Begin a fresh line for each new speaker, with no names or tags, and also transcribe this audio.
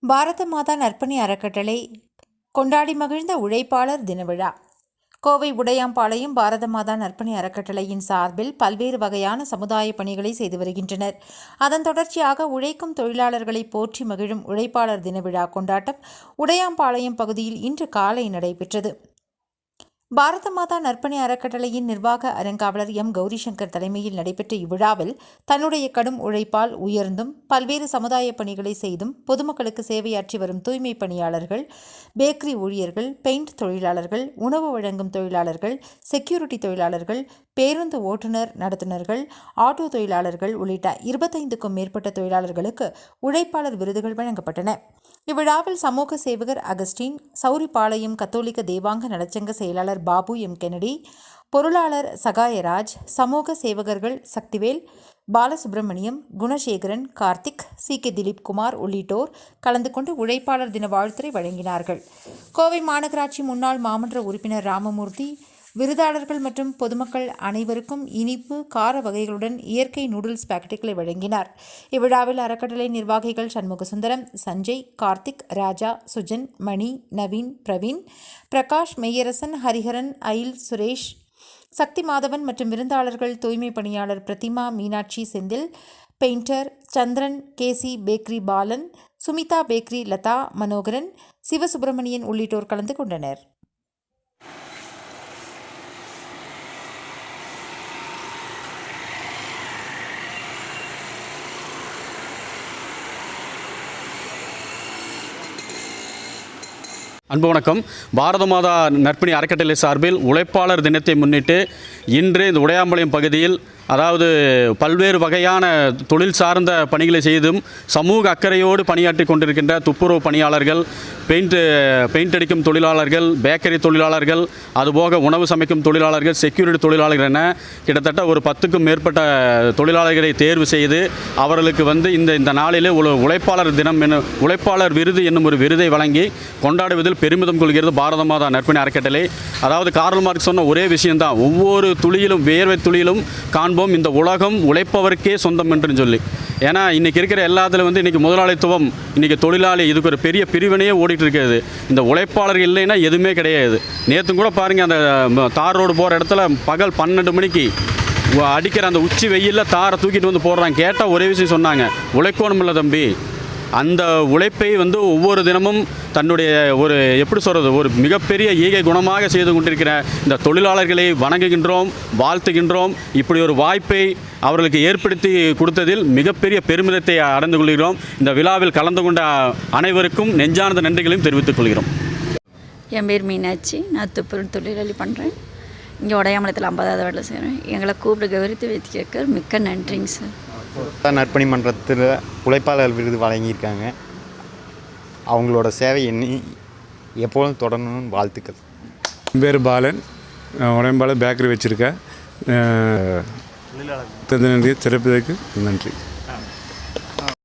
பாரத மாதா நற்பணி அறக்கட்டளை கொண்டாடி மகிழ்ந்த உழைப்பாளர் தின விழா. கோவை உடையாம்பாளையம் பாரத மாதா நற்பணி அறக்கட்டளையின் சார்பில் பல்வேறு வகையான சமுதாய பணிகளை செய்து வருகின்றனர். அதன் தொடர்ச்சியாக உழைக்கும் தொழிலாளர்களை போற்றி மகிழும் உழைப்பாளர் தின விழா கொண்டாட்டம் உடையாம்பாளையம் பகுதியில் இன்று காலை நடைபெற்றது. பாரத மாதா நற்பணி அறக்கட்டளையின் நிர்வாக அறங்காவலர் எம். கௌரிசங்கர் தலைமையில் நடைபெற்ற இவ்விழாவில் தன்னுடைய கடும் உழைப்பால் உயர்ந்தும் பல்வேறு சமுதாய பணிகளை செய்தும் பொதுமக்களுக்கு சேவையாற்றி வரும் தூய்மை பணியாளர்கள், பேக்கரி ஊழியர்கள், பெயிண்ட் தொழிலாளர்கள், உணவு வழங்கும் தொழிலாளர்கள், செக்யூரிட்டி தொழிலாளர்கள், பேருந்து ஓட்டுநர் நடத்துனர்கள், ஆட்டோ தொழிலாளர்கள் உள்ளிட்ட 25க்கும் மேற்பட்ட தொழிலாளர்களுக்கு உழைப்பாளர் விருதுகள் வழங்கப்பட்டன. இவ்விழாவில் சமூக சேவகர் அகஸ்டின், சௌரிபாளையம் கத்தோலிக்க தேவாங்க நலச்சங்க செயலாளர் பாபு எம். கென்னடி, பொருளாளர் சகாயராஜ், சமூக சேவகர்கள் சக்திவேல், பாலசுப்ரமணியம், குணசேகரன், கார்த்திக், சி.கே. திலீப்குமார் உள்ளிட்டோர் கலந்து கொண்டு உழைப்பாளர் தின வாழ்த்துரை வழங்கினார்கள். கோவை மாநகராட்சி முன்னாள் மாமன்ற உறுப்பினர் ராமமூர்த்தி விருதாளர்கள் மற்றும் பொதுமக்கள் அனைவருக்கும் இனிப்பு, கார வகைகளுடன் இயற்கை நூடுல்ஸ் பாக்கெட்டுகளை வழங்கினார். இவ்விழாவில் அறக்கட்டளை நிர்வாகிகள் சண்முகசுந்தரம், சஞ்சய், கார்த்திக், ராஜா, சுஜன், மணி, நவீன், பிரவீன், பிரகாஷ், மெய்யரசன், ஹரிஹரன், அயில், சுரேஷ், சக்தி மாதவன் மற்றும் விருந்தாளர்கள் தூய்மை பணியாளர் பிரதிமா, மீனாட்சி, செந்தில், பெயிண்டர் சந்திரன், கேசி பேக்கரி பாலன், சுமிதா பேக்கரி லதா, மனோகரன், சிவசுப்பிரமணியன் உள்ளிட்டோர் கலந்து கொண்டனர்.
அன்பு வணக்கம். பாரத மாதா நற்பணி அறக்கட்டளை சார்பில் உழைப்பாளர் தினத்தை முன்னிட்டு இன்று இந்த உடையாம்பாளையம் பகுதியில் அதாவது பல்வேறு வகையான தொழில் சார்ந்த பணிகளை செய்தும் சமூக அக்கறையோடு பணியாற்றி கொண்டிருக்கின்ற துப்புரவு பணியாளர்கள், பெயிண்ட் அடிக்கும் தொழிலாளர்கள், பேக்கரி தொழிலாளர்கள், அதுபோக உணவு சமைக்கும் தொழிலாளர்கள், செக்யூரிட்டி தொழிலாளர்கள் என கிட்டத்தட்ட ஒரு 10க்கும் மேற்பட்ட தொழிலாளர்களை தேர்வு செய்து அவர்களுக்கு இந்த நாளிலே உழைப்பாளர் தினம் உழைப்பாளர் விருது என்னும் ஒரு விருதை வழங்கி கொண்டாடுவதில் பெருமிதம் கொள்கிறது பாரத மாதா நற்பணி அறக்கட்டளை. அதாவது கார்ல் மார்க்ஸ் சொன்ன ஒரே விஷயம்தான், ஒவ்வொரு துளியிலும் வியர்வை துளியிலும் காண்போம் இந்த உலகம் உழைப்பவருக்கே சொந்தம் என்று சொல்லி. ஏன்னா இன்றைக்கி இருக்கிற எல்லாத்துல இன்றைக்கி முதலாளித்துவம், இன்றைக்கி தொழிலாளி, இதுக்கு ஒரு பெரிய பிரிவினையே ஓடிட்டு இருக்கிறது. இந்த உழைப்பாளர்கள் இல்லைன்னா எதுவுமே கிடையாது. நேற்று கூட பாருங்கள், அந்த தார் ரோடு போகிற இடத்துல பகல் 12 மணிக்கு அடிக்கிற அந்த உச்சி வெயிலில் தாரை தூக்கிட்டு வந்து போடுறாங்க. கேட்டால் ஒரே விஷயம் சொன்னாங்க, உழைக்கணும் இல்லை தம்பி. அந்த உழைப்பை ஒவ்வொரு தினமும் தன்னுடைய ஒரு மிகப்பெரிய ஈகை குணமாக செய்து கொண்டிருக்கிற இந்த தொழிலாளர்களை வணங்குகின்றோம், வாழ்த்துகின்றோம். இப்படி ஒரு வாய்ப்பை அவர்களுக்கு ஏற்படுத்தி கொடுத்ததில் மிகப்பெரிய பெருமிதத்தை அடைந்து கொள்கிறோம். இந்த விழாவில் கலந்து கொண்ட அனைவருக்கும் நெஞ்சார்ந்த நன்றிகளையும் தெரிவித்துக் கொள்கிறோம்.
என் பேர் மீனாட்சி. நான் துப்புரவு தொழிலாளி பண்ணுறேன். இங்கே உடையாமலத்தில் 50வது வேலை செய்கிறேன். எங்களை கூப்பிட்டு கௌரவித்து வைத்திருக்க மிக்க நன்றிங்க சார்.
நற்பணி மன்றத்தில் உழைப்பாளர் விருது வழங்கியிருக்காங்க. அவங்களோட சேவை எண்ணி எப்போதும் தொடரணும்னு வாழ்த்துக்கள்.
என் பேர் பாலன். உடையம்பாளையம் பேக்கரி வச்சுருக்கேன். சிறப்புக்கு நன்றி.